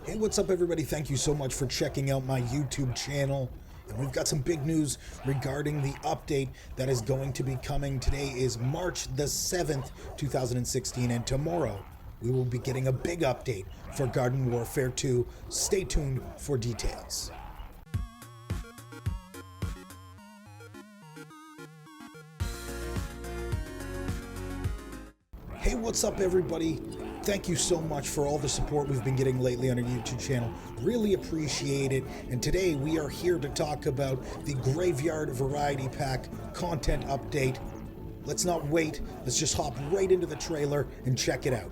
Hey, what's up everybody? Thank you so much for checking out my YouTube channel. And we've got some big news regarding the update that is going to be coming. Today is March the 7th, 2016, and tomorrow we will be getting a big update for Garden Warfare 2. Stay tuned for details. Hey, what's up everybody? Thank you so much for all the support we've been getting lately on our YouTube channel. Really appreciate it. And today we are here to talk about the Graveyard Variety Pack content update. Let's not wait. Let's just hop right into the trailer and check it out.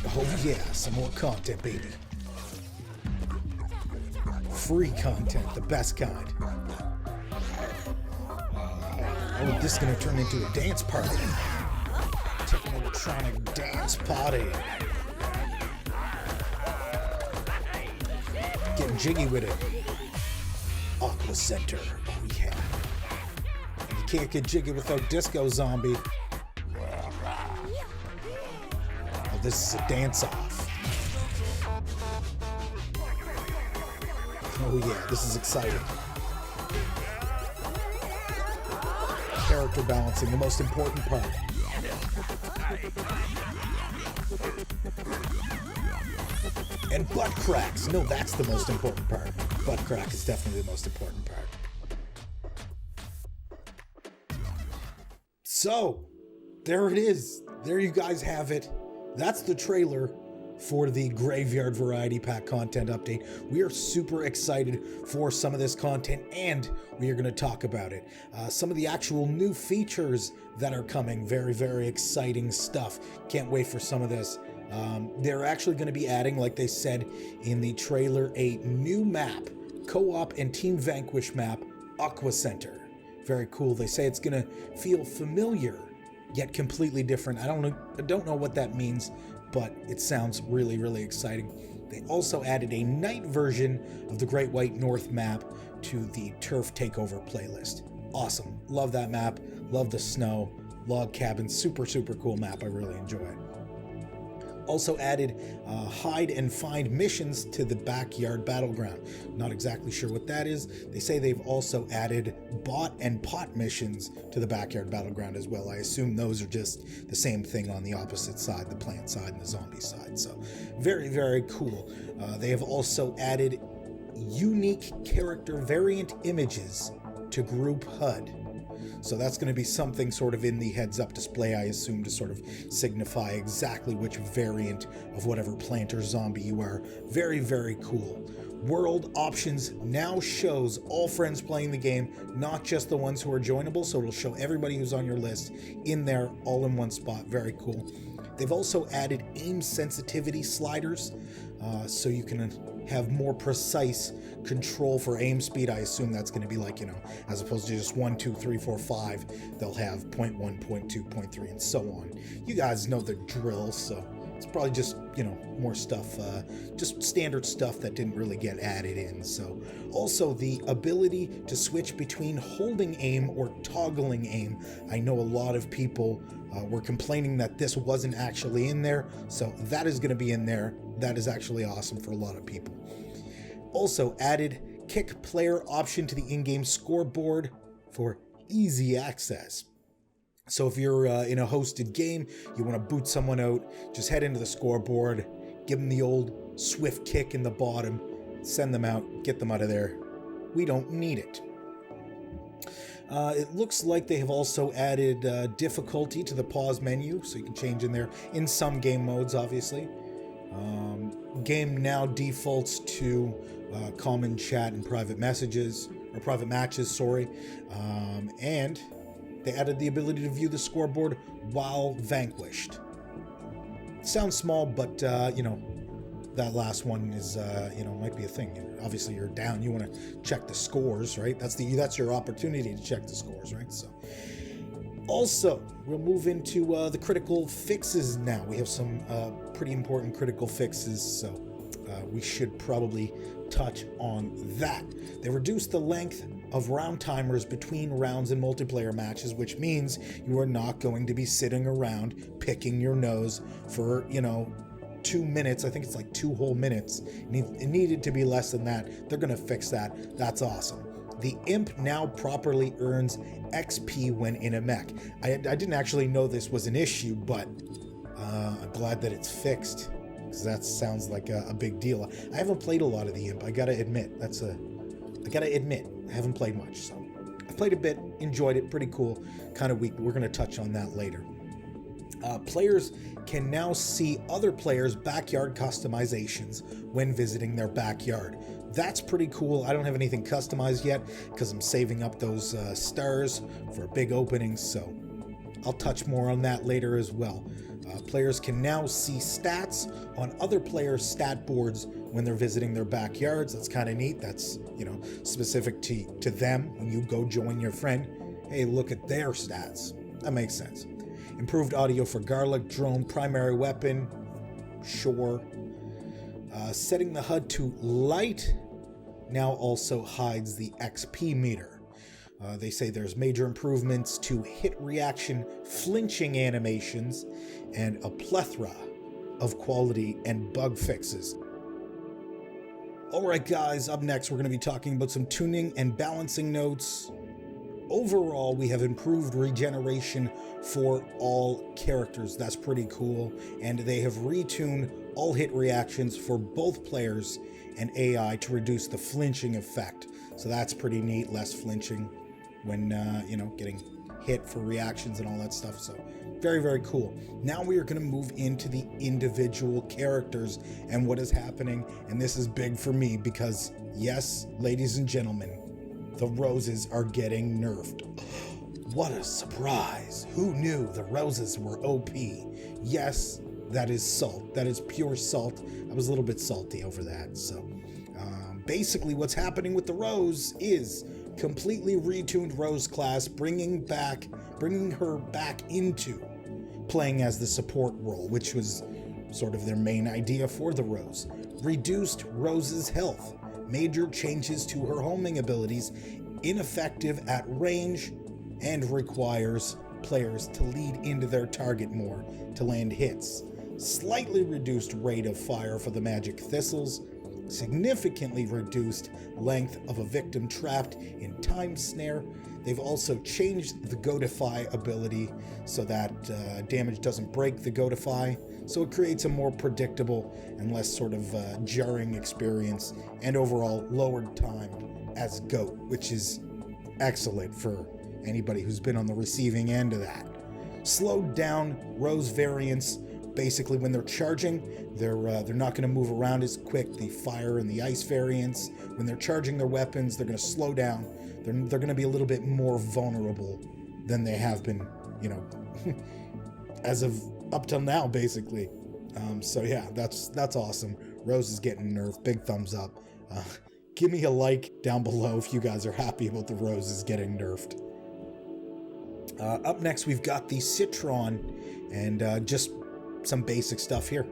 Oh yeah, some more content, baby. Free content, the best kind. Oh, this is gonna turn into a dance party. Technotronic dance party. Getting jiggy with it. AQUA Center. Oh yeah. And you can't get jiggy without Disco Zombie. Oh, this is a dance-off. Oh yeah, this is exciting. Character balancing, the most important part. And butt cracks. No, that's the most important part. Butt crack is definitely the most important part. So, there it is. There you guys have it. That's the trailer for the Graveyard Variety Pack content update. We are super excited for some of this content, and we are going to talk about it. Some of the actual new features that are coming. Very, very exciting stuff. Can't wait for some of this. They're actually going to be adding, like they said in the trailer, a new map, co-op and Team Vanquish map, AQUA Center. Very cool. They say it's going to feel familiar, yet completely different. I don't know what that means, but it sounds really, really exciting. They also added a night version of the Great White North map to the Turf Takeover playlist. Awesome. Love that map. Love the snow. Log cabin. Super, super cool map. I really enjoy it. Also added hide and find missions to the Backyard Battleground. Not exactly sure what that is. They say they've also added bot and pot missions to the Backyard Battleground as well. I assume those are just the same thing on the opposite side, the plant side and the zombie side. So very, very cool. They have also added unique character variant images to Group HUD. So that's going to be something sort of in the heads-up display, I assume, to sort of signify exactly which variant of whatever plant or zombie you are. Very, very cool. World options now shows all friends playing the game, not just the ones who are joinable, so it'll show everybody who's on your list in there, all in one spot. Very cool. They've also added aim sensitivity sliders, so you can have more precise control for aim speed. I assume that's going to be like, as opposed to just 1, 2, 3, 4, 5, they'll have 0.1, 0.2, 0.3, and so on. You guys know the drill, so it's probably just, more stuff, just standard stuff that didn't really get added in. So also the ability to switch between holding aim or toggling aim. I know a lot of people were complaining that this wasn't actually in there, so that is going to be in there. That is actually awesome for a lot of people. Also added kick player option to the in-game scoreboard for easy access. So if you're in a hosted game, you want to boot someone out, just head into the scoreboard, give them the old swift kick in the bottom, send them out, get them out of there. We don't need it. It looks like they have also added difficulty to the pause menu, so you can change in there in some game modes, obviously. Game now defaults to common chat and private messages, or private matches, sorry. And they added the ability to view the scoreboard while vanquished. Sounds small, but, that last one is, might be a thing. Obviously, you're down. You want to check the scores, right? That's your opportunity to check the scores, right? So, also, we'll move into the critical fixes now. We have some pretty important critical fixes, so we should probably touch on that. They reduced the length of round timers between rounds in multiplayer matches, which means you are not going to be sitting around picking your nose for, 2 minutes. I think it's like 2 whole minutes. It needed to be less than that. They're going to fix that. That's awesome. The imp now properly earns XP when in a mech. I didn't actually know this was an issue, but I'm glad that it's fixed, because that sounds like a big deal. I haven't played a lot of the imp. I gotta admit, I haven't played much. So I played a bit, enjoyed it, pretty cool, kind of weak, but we're gonna touch on that later. Players can now see other players' backyard customizations when visiting their backyard. That's pretty cool. I don't have anything customized yet because I'm saving up those stars for big openings, so I'll touch more on that later as well. Players can now see stats on other players' stat boards when they're visiting their backyards. That's kind of neat. That's, specific to them. When you go join your friend, hey, look at their stats. That makes sense. Improved audio for Garlic Drone primary weapon. Sure. Setting the HUD to light now also hides the XP meter. They say there's major improvements to hit reaction flinching animations and a plethora of quality and bug fixes. Alright guys, up next we're going to be talking about some tuning and balancing notes. Overall, we have improved regeneration for all characters. That's pretty cool. And they have retuned all hit reactions for both players and AI to reduce the flinching effect. So that's pretty neat, less flinching when, getting hit for reactions and all that stuff. So very, very cool. Now we are going to move into the individual characters and what is happening. And this is big for me because, yes, ladies and gentlemen, the roses are getting nerfed. What a surprise. Who knew the roses were OP? Yes, that is salt. That is pure salt. I was a little bit salty over that. So basically what's happening with the rose is completely retuned Rose class, bringing her back into playing as the support role, which was sort of their main idea for the Rose. Reduced Rose's health. Major changes to her homing abilities, ineffective at range, and requires players to lead into their target more to land hits. Slightly reduced rate of fire for the magic thistles, significantly reduced length of a victim trapped in time snare. They've also changed the Gotify ability so that damage doesn't break the Gotify, so it creates a more predictable and less sort of jarring experience, and overall lowered time as GOAT, which is excellent for anybody who's been on the receiving end of that. Slowed down Rose variants. Basically, when they're charging, they're not going to move around as quick. The fire and the ice variants, when they're charging their weapons, they're going to slow down. They're going to be a little bit more vulnerable than they have been, as of up till now, basically. So yeah, that's awesome. Rose is getting nerfed. Big thumbs up. Give me a like down below if you guys are happy about the roses getting nerfed. Up next, we've got the Citron, and just some basic stuff here.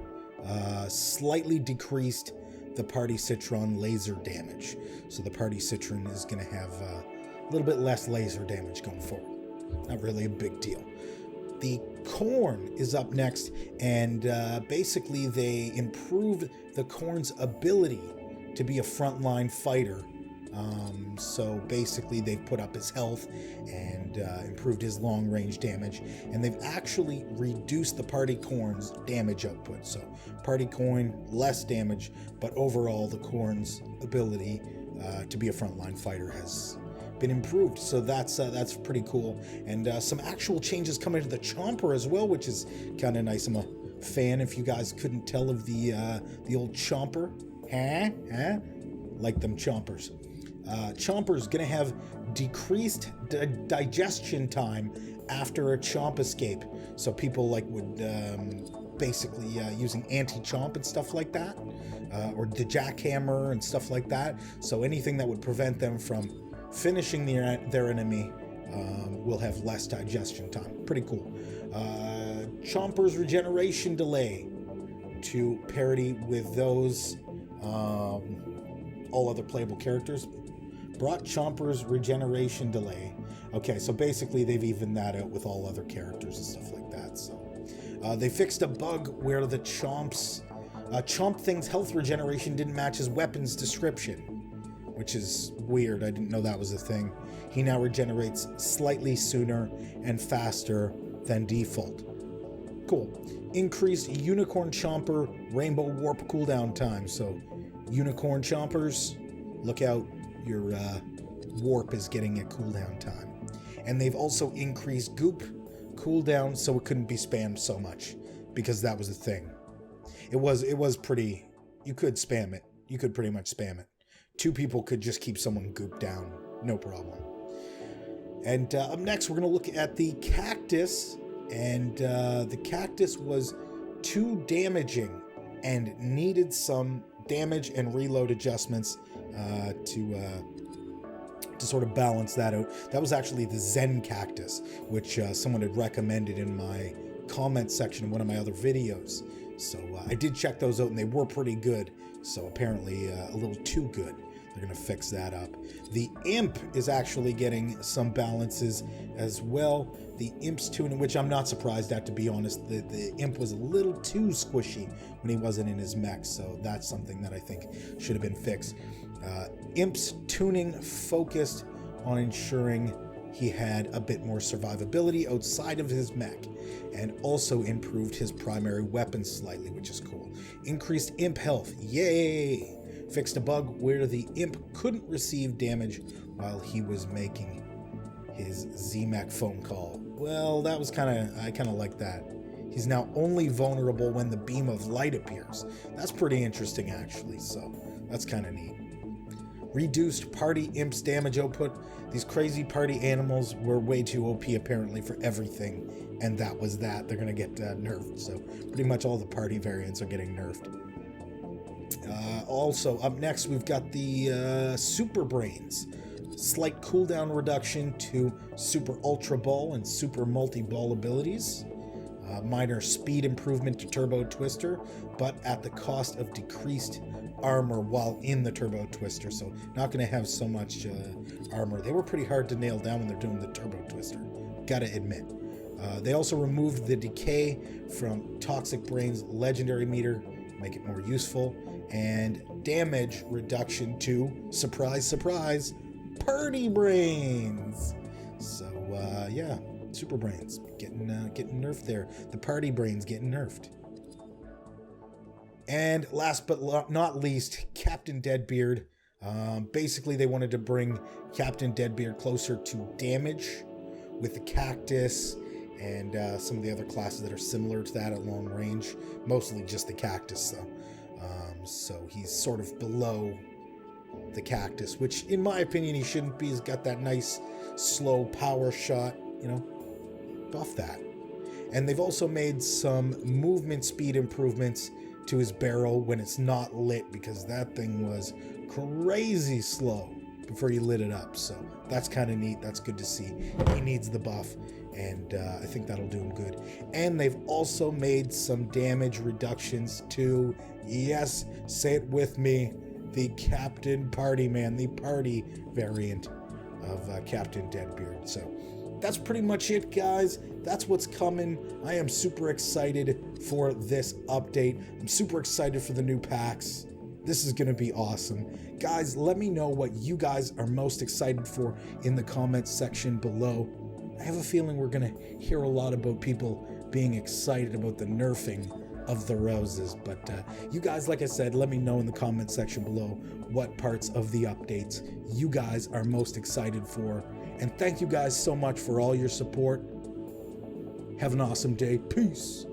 Slightly decreased the Party Citron laser damage. So the Party Citron is going to have a little bit less laser damage going forward. Not really a big deal. The Corn is up next, and basically they improved the Corn's ability to be a frontline fighter. So basically they've put up his health and improved his long range damage, and they've actually reduced the Party Corn's damage output. So Party Corn, less damage, but overall the Corn's ability to be a frontline fighter has been improved. So that's pretty cool. And some actual changes coming to the Chomper as well, which is kind of nice. I'm a fan, if you guys couldn't tell, of the old Chomper. Like them Chompers. Chomper's gonna have decreased digestion time after a chomp escape. So people would basically using anti-chomp and stuff like that, or the jackhammer and stuff like that. So anything that would prevent them from finishing their enemy will have less digestion time. Pretty cool. Chomper's regeneration delay to parity with those all other playable characters. Brought Chomper's regeneration delay. Okay, so basically they've evened that out with all other characters and stuff like that. So they fixed a bug where the Chomps Chomp Thing's health regeneration didn't match his weapon's description, which is weird. I didn't know that was a thing. He now regenerates slightly sooner and faster than default. Cool. Increased Unicorn Chomper Rainbow Warp cooldown time. So, Unicorn Chompers, look out. Your warp is getting a cooldown time. And they've also increased Goop cooldown so it couldn't be spammed so much, because that was a thing. It was pretty... You could spam it. You could pretty much spam it. 2 people could just keep someone Goop down. No problem. And up next, we're going to look at the Cactus. And the Cactus was too damaging and needed some damage and reload adjustments to sort of balance that out. That was actually the Zen Cactus, which someone had recommended in my comment section in one of my other videos. So I did check those out, and they were pretty good. So apparently a little too good. They're going to fix that up. The Imp is actually getting some balances as well. The Imp's tuning, which I'm not surprised at, to be honest. The Imp was a little too squishy when he wasn't in his mech, so that's something that I think should have been fixed. Imp's tuning focused on ensuring he had a bit more survivability outside of his mech, and also improved his primary weapon slightly, which is cool. Increased Imp health, yay! Fixed a bug where the Imp couldn't receive damage while he was making his Z-Mech phone call. Well, that was I kind of like that. He's now only vulnerable when the beam of light appears. That's pretty interesting, actually, so that's kind of neat. Reduced party Imp's damage output. These crazy party animals were way too OP, apparently, for everything, and that was that. They're going to get nerfed, so pretty much all the party variants are getting nerfed. Also, up next, we've got the Super Brains. Slight cooldown reduction to Super Ultra Ball and Super Multi-Ball abilities. Minor speed improvement to Turbo Twister, but at the cost of decreased armor while in the Turbo Twister, so not going to have so much armor. They were pretty hard to nail down when they're doing the Turbo Twister, gotta admit. They also removed the decay from Toxic Brain's legendary meter, make it more useful, and damage reduction to, surprise, surprise, Party Brains. So, yeah, Super Brains getting nerfed there. The Party Brains getting nerfed. And last but not least, Captain Deadbeard. Basically, they wanted to bring Captain Deadbeard closer to damage with the Cactus and some of the other classes that are similar to that at long range. Mostly just the Cactus, though. So he's sort of below the Cactus, which in my opinion he shouldn't be. He's got that nice slow power shot, you know, buff that. And they've also made some movement speed improvements to his barrel when it's not lit, because that thing was crazy slow before you lit it up. So that's kind of neat. That's good to see. He needs the buff, and I think that'll do him good. And they've also made some damage reductions to, yes, say it with me, the Captain Party Man, the party variant of Captain Deadbeard. So that's pretty much it, guys. That's what's coming. I am super excited for this update. I'm super excited for the new packs. This is going to be awesome. Guys, let me know what you guys are most excited for in the comments section below. I have a feeling we're going to hear a lot about people being excited about the nerfing of the roses, but you guys, like I said, let me know in the comment section below what parts of the updates you guys are most excited for. And thank you guys so much for all your support. Have an awesome day. Peace.